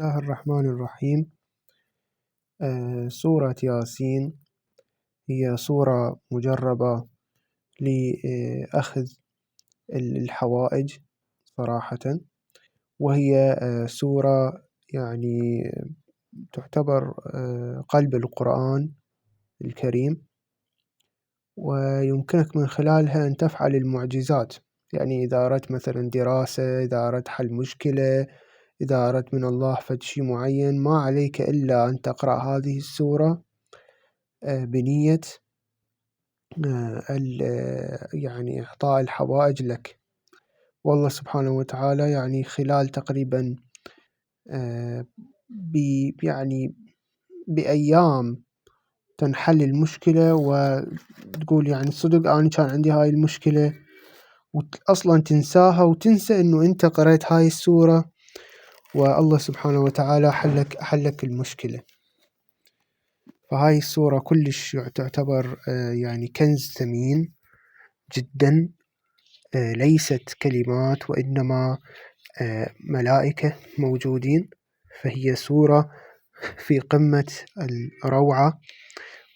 الله الرحمن الرحيم. سورة ياسين هي سورة مجربة لأخذ الحوائج صراحة، وهي سورة يعني تعتبر قلب القرآن الكريم، ويمكنك من خلالها أن تفعل المعجزات. يعني إذا أردت مثلا دراسة، إذا أردت حل مشكلة، إذا أردت من الله فد شي معين، ما عليك إلا أن تقرأ هذه السورة بنية يعني إعطاء الحوائج لك. والله سبحانه وتعالى يعني خلال تقريبا يعني بأيام تنحل المشكلة، وتقول يعني صدق أنا كان عندي هاي المشكلة، وأصلا تنساها وتنسى أنه أنت قرأت هاي السورة، والله سبحانه وتعالى حلك المشكلة. فهاي السورة كلش تعتبر يعني كنز ثمين جدا، ليست كلمات وإنما ملائكة موجودين. فهي سورة في قمة الروعة،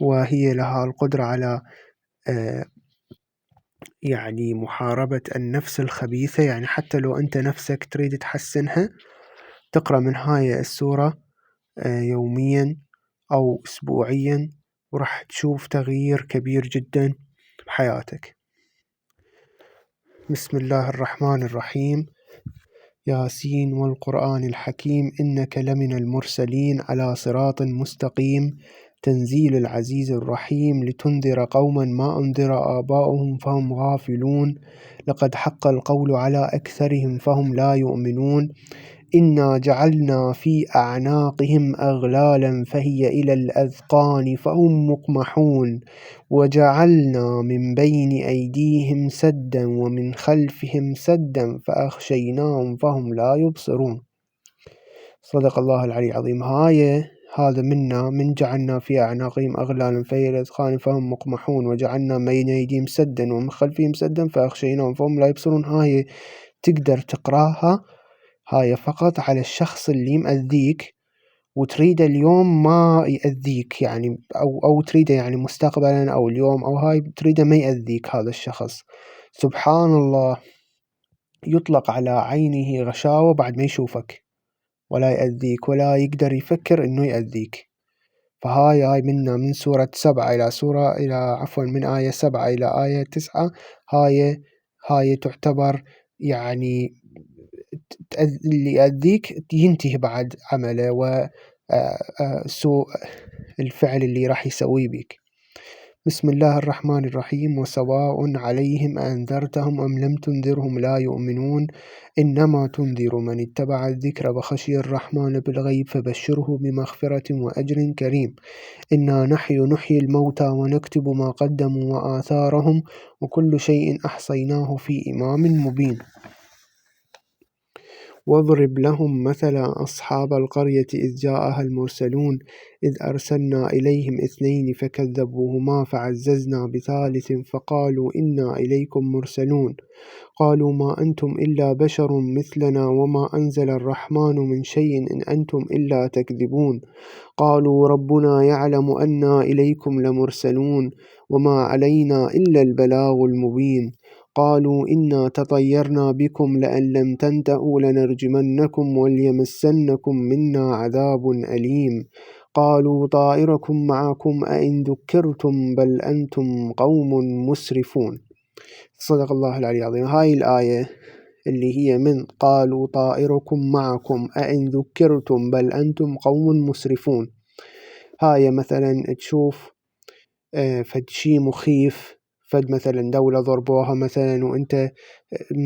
وهي لها القدرة على يعني محاربة النفس الخبيثة. يعني حتى لو أنت نفسك تريد تحسنها، تقرأ من هاي السورة يوميا أو أسبوعيا، وراح تشوف تغيير كبير جدا بحياتك. بسم الله الرحمن الرحيم. ياسين والقرآن الحكيم إنك لمن المرسلين على صراط مستقيم، تنزيل العزيز الرحيم، لتنذر قوما ما أنذر آباؤهم فهم غافلون، لقد حق القول على أكثرهم فهم لا يؤمنون، إنا جعلنا في أعناقهم أغلالا فهي إلى الأذقان فهم مقمحون، وجعلنا من بين أيديهم سدا ومن خلفهم سدا فأغشيناهم فهم لا يبصرون. صدق الله العلي العظيم. هذا منا من جعلنا في أعناقهم أغلالا فهي إلى الأذقان فهم مقمحون، وجعلنا بين أيديهم سدا ومن خلفهم سدا فأغشيناهم فهم لا يبصرون. هاي تقدر تقراها هاي فقط على الشخص اللي مأذيك وتريد اليوم ما يأذيك، يعني أو تريده يعني مستقبلا أو اليوم، أو هاي تريده ما يأذيك هذا الشخص. سبحان الله، يطلق على عينه غشاوة بعد ما يشوفك ولا يأذيك ولا يقدر يفكر إنه يأذيك. فهاي منا من سورة 7 من آية 7 إلى آية 9. هاي تعتبر يعني اللي يأذيك ينتهي بعد عمله وسوء الفعل اللي راح يسويه بك. بسم الله الرحمن الرحيم. وسواء عليهم أنذرتهم أم لم تنذرهم لا يؤمنون، إنما تنذر من اتبع الذكر وخشي الرحمن بالغيب فبشره بمغفرة وأجر كريم. إنا نحيي الموتى ونكتب ما قدموا وآثارهم، وكل شيء أحصيناه في إمام مبين. واضرب لهم مثل أصحاب القرية إذ جاءها المرسلون إذ أرسلنا إليهم 2 فكذبوهما فعززنا بثالث فقالوا إنا إليكم مرسلون، قالوا ما أنتم إلا بشر مثلنا وما أنزل الرحمن من شيء إن أنتم إلا تكذبون، قالوا ربنا يعلم أنا إليكم لمرسلون وما علينا إلا البلاغ المبين، قالوا إنا تطيرنا بكم لئن لم تنتهوا لنرجمنكم وليمسنكم منا عذاب أليم، قالوا طائركم معكم أئن ذكرتم بل أنتم قوم مسرفون. صدق الله العلي العظيم. هاي الآية اللي هي من قالوا طائركم معكم أئن ذكرتم بل أنتم قوم مسرفون، هاي مثلا تشوف فد شي مخيف، فد مثلا دولة ضربوها مثلا وانت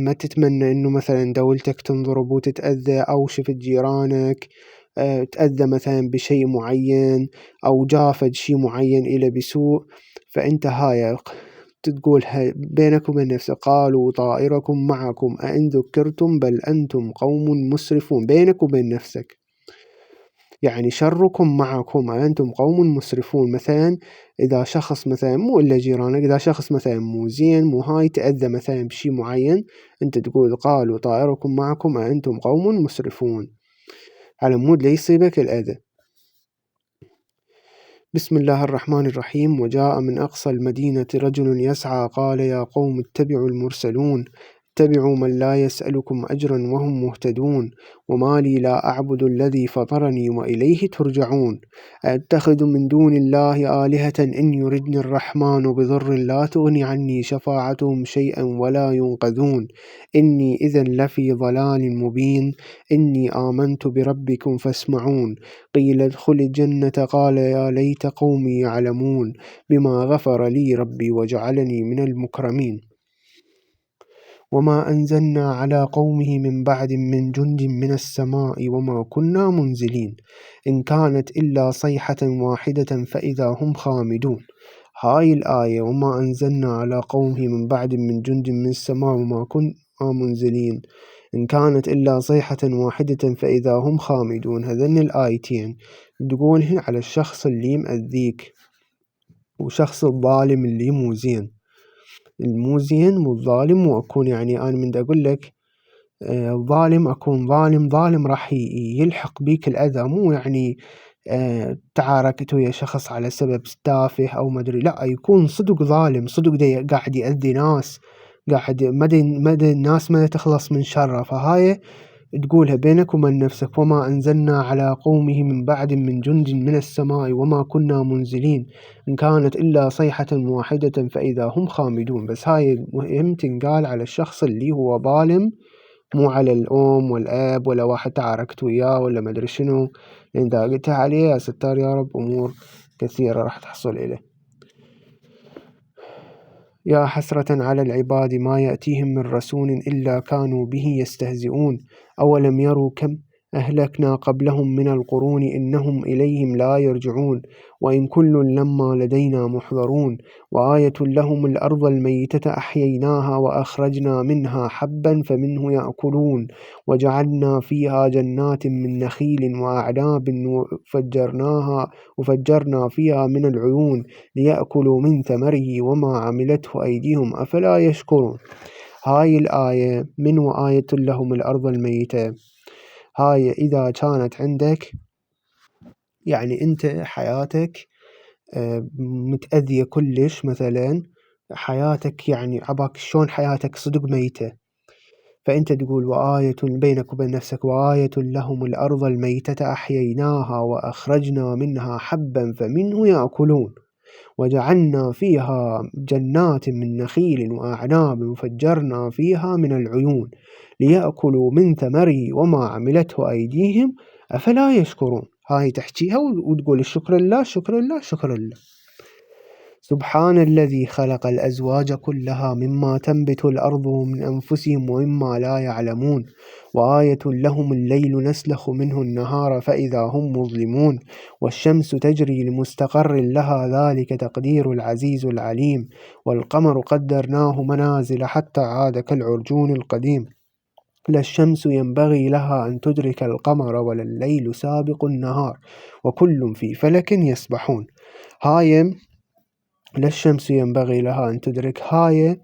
ما تتمنى انه مثلا دولتك تنضرب وتتأذى، او شفت جيرانك تأذى مثلا بشيء معين، او جاء فد شي معين الى بسوء، فانت هاي تقولها بينك وبين نفسك، قالوا طائركم معكم أئن ذكرتم بل أنتم قوم مسرفون، بينك وبين نفسك، يعني شركم معكم أنتم قوم مسرفون. مثلا إذا شخص مثلا مو إلا جيرانك، إذا شخص مثلا مو زين مو هاي تأذى مثلا بشي معين، أنت تقول قالوا طائركم معكم أنتم قوم مسرفون. على مود لا يصيبك الأذى. بسم الله الرحمن الرحيم. وجاء من أقصى المدينة رجل يسعى قال يا قوم اتبعوا المرسلون اتبعوا من لا يسألكم أجرا وهم مهتدون وما لي لا أعبد الذي فطرني وإليه ترجعون أتخذ من دون الله آلهة إن يردني الرحمن بضر لا تغني عني شفاعتهم شيئا ولا ينقذون إني إذا لفي ضلال مبين إني آمنت بربكم فاسمعون قيل ادخل الجنة قال يا ليت قومي يعلمون بما غفر لي ربي وجعلني من المكرمين وما أنزلنا على قومه من بعد من جند من السماء وما كنا منزلين إن كانت إلا صيحة واحدة فإذا هم خامدون. هاي الآية وما أنزلنا على قومه من بعد من جند من السماء وما كنا منزلين إن كانت إلا صيحة واحدة فإذا هم خامدون، هذين الآيتين تقولهن على الشخص اللي مأذيك وشخص الظالم اللي مو زين. المو زين والظالم وأكون يعني أنا من أقول لك ظالم أكون ظالم راح يلحق بيك الأذى، مو يعني تعاركت ويا شخص على سبب تافه أو مدري، لا يكون صدق ظالم، صدق قاعد يأذي ناس، قاعد مدى الناس ما تخلص من شره. فهاي تقولها بينك وبين نفسك وما أنزلنا على قومه من بعد من جند من السماء وما كنا منزلين إن كانت إلا صيحة واحدة فإذا هم خامدون. بس هاي مهم تنقال على الشخص اللي هو ظالم، مو على الأم والأب ولا واحد تعاركت وياه ولا مدري شنو، لأن إذا قلتها عليه يا ستار يا رب أمور كثيرة راح تحصل إليه. يا حسرة على العباد ما يأتيهم من رسول إلا كانوا به يستهزئون أولم يروا كم أهلكنا قبلهم من القرون إنهم إليهم لا يرجعون وإن كل لما لدينا محضرون وآية لهم الأرض الميتة أحييناها وأخرجنا منها حبا فمنه يأكلون وجعلنا فيها جنات من نخيل وأعناب وفجرنا فيها من العيون ليأكلوا من ثمره وما عملته أيديهم أفلا يشكرون. هاي الآية من وآية لهم الأرض الميتة، هاي إذا كانت عندك يعني أنت حياتك متأذية كلش، مثلا حياتك يعني عباك شلون حياتك صدق ميتة، فأنت تقول وآية بينك وبين نفسك وآية لهم الأرض الميتة أحييناها وأخرجنا منها حبا فمنه يأكلون وجعلنا فيها جنات من نخيل وأعناب وفجرنا فيها من العيون ليأكلوا من ثمره وما عملته أيديهم أفلا يشكرون. هاي تحكيها وتقول شكر الله شكر الله شكر الله. سبحان الذي خلق الأزواج كلها مما تنبت الأرض من أنفسهم ومما لا يعلمون وآية لهم الليل نسلخ منه النهار فإذا هم مظلمون والشمس تجري لمستقر لها ذلك تقدير العزيز العليم والقمر قدرناه منازل حتى عاد كالعرجون القديم لا الشمس ينبغي لها أن تدرك القمر ولا الليل سابق النهار وكل في فلك يسبحون. هاي لا الشمس ينبغي لها أن تدرك، هاي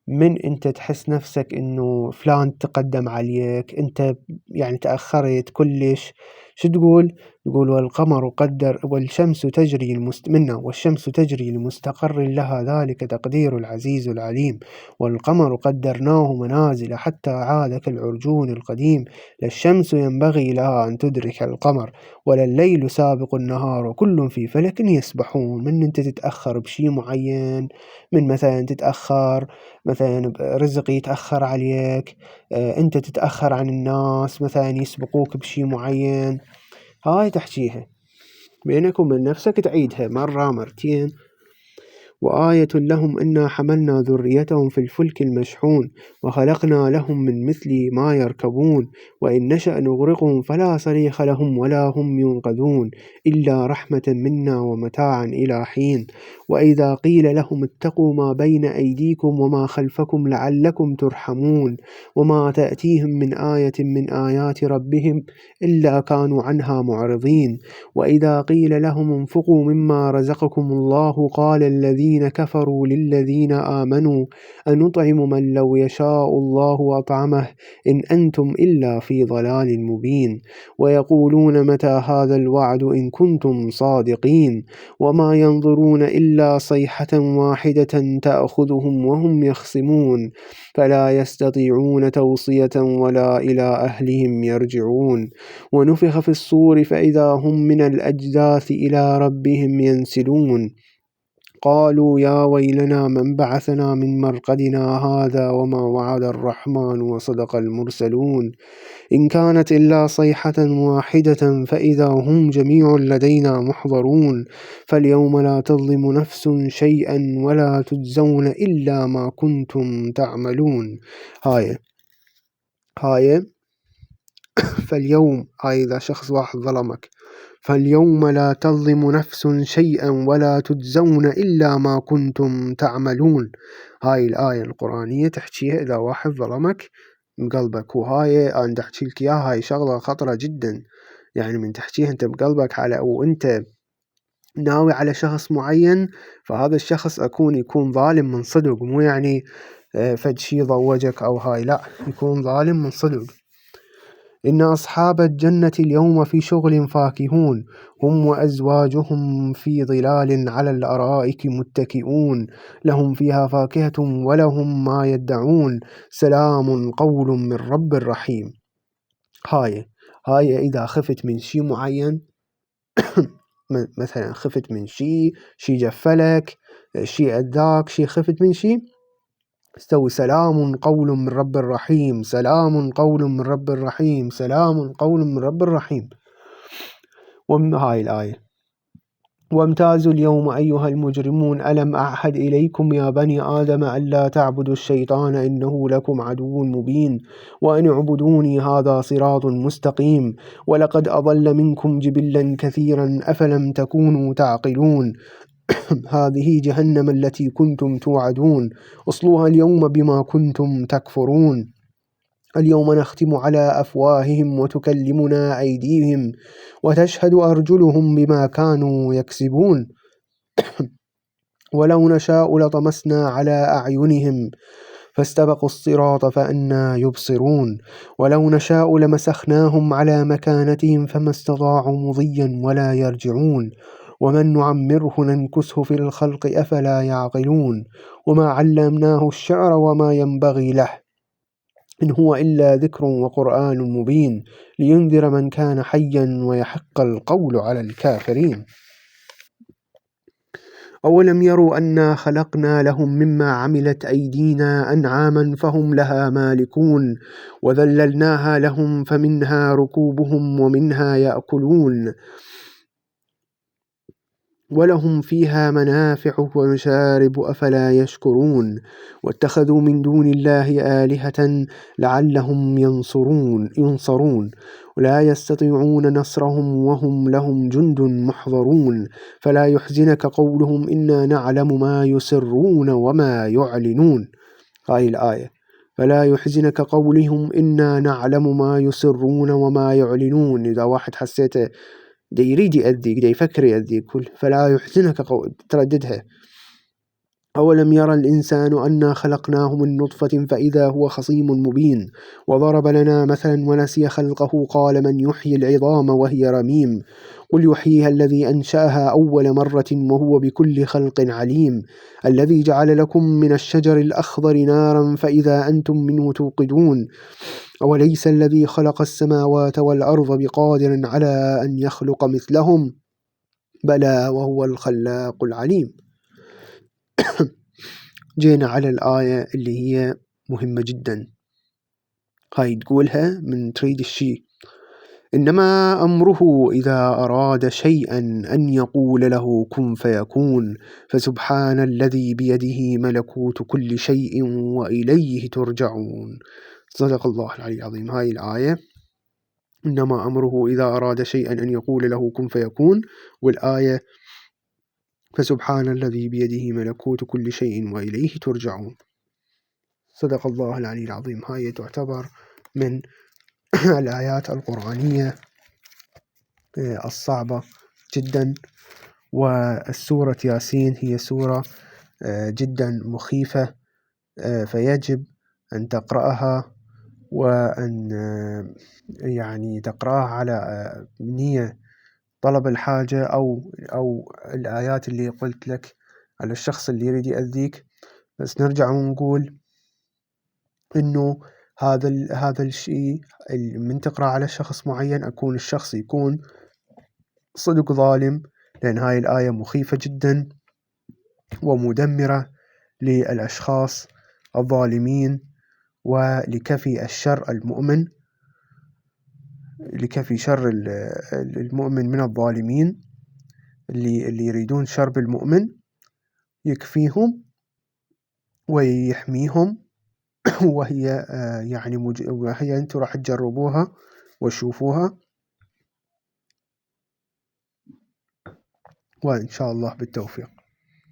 من أنت تحس نفسك إنه فلان تقدم عليك أنت يعني تأخرت كلش، شو تقول؟ تقول والقمر قدر والشمس تجري والشمس تجري لمستقر لها ذلك تقدير العزيز العليم والقمر قدرناه منازل حتى عاد كالعرجون القديم لا الشمس ينبغي لها أن تدرك القمر ولا الليل سابق النهار وكل في فلك يسبحون. من أنت تتأخر بشي معين، من مثلا تتأخر مثلا رزق يتأخر عليك، أنت تتأخر عن الناس مثلا يسبقوك بشي معين، هاي تحكيها بينك وبين نفسك تعيدها مرة مرتين. وآية لهم إنا حملنا ذريتهم في الفلك المشحون وخلقنا لهم من مثل ما يركبون وإن نشأ نغرقهم فلا صريخ لهم ولا هم ينقذون إلا رحمة منا ومتاعا إلى حين وإذا قيل لهم اتقوا ما بين أيديكم وما خلفكم لعلكم ترحمون وما تأتيهم من آية من آيات ربهم إلا كانوا عنها معرضين وإذا قيل لهم انفقوا مما رزقكم الله قال الذين الذين كفروا للذين آمنوا أنطعم من لو يشاء الله أطعمه إن أنتم إلا في ضلال مبين ويقولون متى هذا الوعد إن كنتم صادقين وما ينظرون إلا صيحة واحدة تأخذهم وهم يخصمون فلا يستطيعون توصية ولا إلى أهلهم يرجعون ونفخ في الصور فإذا هم من الأجداث إلى ربهم ينسلون قالوا يا ويلنا من بعثنا من مرقدنا هذا وما وعد الرحمن وصدق المرسلون إن كانت إلا صيحة واحدة فإذا هم جميع لدينا محضرون فاليوم لا تظلم نفس شيئا ولا تجزون إلا ما كنتم تعملون. هاي فاليوم إذا شخص واحد ظلمك فاليوم لا تظلم نفس شيئا ولا تجزون إلا ما كنتم تعملون. هاي الآية القرآنية تحكيها إذا واحد ظلمك بقلبك، وهاي أنا تحكي لك إياها هاي شغلة خطرة جدا، يعني من تحكيها أنت بقلبك على وأنت ناوي على شخص معين، فهذا الشخص يكون ظالم من صدق، مو يعني فد شي ضوجك أو هاي، لا، يكون ظالم من صدق. إن أصحاب الجنة اليوم في شغل فاكهون هم وأزواجهم في ظلال على الأرائك متكئون لهم فيها فاكهة ولهم ما يدعون سلام قول من رب رحيم. هاي إذا خفت من شي معين مثلا خفت من شي جفلك، شي أذاك، شي خفت من شي، استوي سلام قول من رب الرحيم، سلام قول من رب الرحيم، سلام قول من رب الرحيم. هاي الآية. وامتازوا اليوم أيها المجرمون ألم أعهد إليكم يا بني آدم ألا تعبدوا الشيطان إنه لكم عدو مبين وأن اعبدوني هذا صراط مستقيم ولقد أضل منكم جبلا كثيرا أفلم تكونوا تعقلون هذه جهنم التي كنتم توعدون اصلوها اليوم بما كنتم تكفرون اليوم نختم على أفواههم وتكلمنا أيديهم وتشهد أرجلهم بما كانوا يكسبون ولو نشاء لطمسنا على أعينهم فاستبقوا الصراط فأنى يبصرون ولو نشاء لمسخناهم على مكانتهم فما استطاعوا مضيا ولا يرجعون ومن نعمره ننكسه في الخلق أفلا يعقلون وما علمناه الشعر وما ينبغي له إن هو إلا ذكر وقرآن مبين لينذر من كان حيا ويحق القول على الكافرين. أولم يروا أنا خلقنا لهم مما عملت أيدينا أنعاما فهم لها مالكون وذللناها لهم فمنها ركوبهم ومنها يأكلون ولهم فيها منافع ومشارب أفلا يشكرون واتخذوا من دون الله آلهة لعلهم ينصرون ولا يستطيعون نصرهم وهم لهم جند محضرون فلا يحزنك قولهم إنا نعلم ما يسرون وما يعلنون. هاي الآية. فلا يحزنك قولهم إنا نعلم ما يسرون وما يعلنون، إذا واحد حسيته دا يريد يأذيك، دا يفكر يأذيك، فلا يحزنك ترددها. أولم يرى الإنسان أنا خلقناه من نطفة فإذا هو خصيم مبين وضرب لنا مثلا ونسي خلقه قال من يحيي العظام وهي رميم قل يحييها الذي أنشأها أول مرة وهو بكل خلق عليم الذي جعل لكم من الشجر الأخضر نارا فإذا أنتم منه توقدون أوليس الذي خلق السماوات والأرض بقادر على أن يخلق مثلهم بلى وهو الخلاق العليم. جينا على الآية اللي هي مهمة جدا، هاي تقولها من تريد الشيء. إنما أمره إذا أراد شيئا أن يقول له كن فيكون فسبحان الذي بيده ملكوت كل شيء وإليه ترجعون. صدق الله العلي العظيم. هاي الآية إنما أمره إذا أراد شيئا أن يقول له كن فيكون، والآية فسبحان الذي بيده ملكوت كل شيء وإليه ترجعون. صدق الله العلي العظيم. هاي تعتبر من الآيات القرآنية الصعبة جدا. والسورة ياسين هي سورة جدا مخيفة، فيجب أن تقرأها، وأن يعني تقرأها على نية طلب الحاجة أو الآيات اللي قلت لك على الشخص اللي يريد يأذيك. بس نرجع ونقول إنه هذا الشيء من تقرأ على شخص معين أكون الشخص يكون صدق ظالم، لأن هاي الآية مخيفة جدا ومدمرة للأشخاص الظالمين، ولكفي الشر المؤمن، لكفي شر المؤمن من الظالمين اللي يريدون شر بالمؤمن، يكفيهم ويحميهم. وهي يعني وهي أنتم راح تجربوها وتشوفوها، وإن شاء الله بالتوفيق.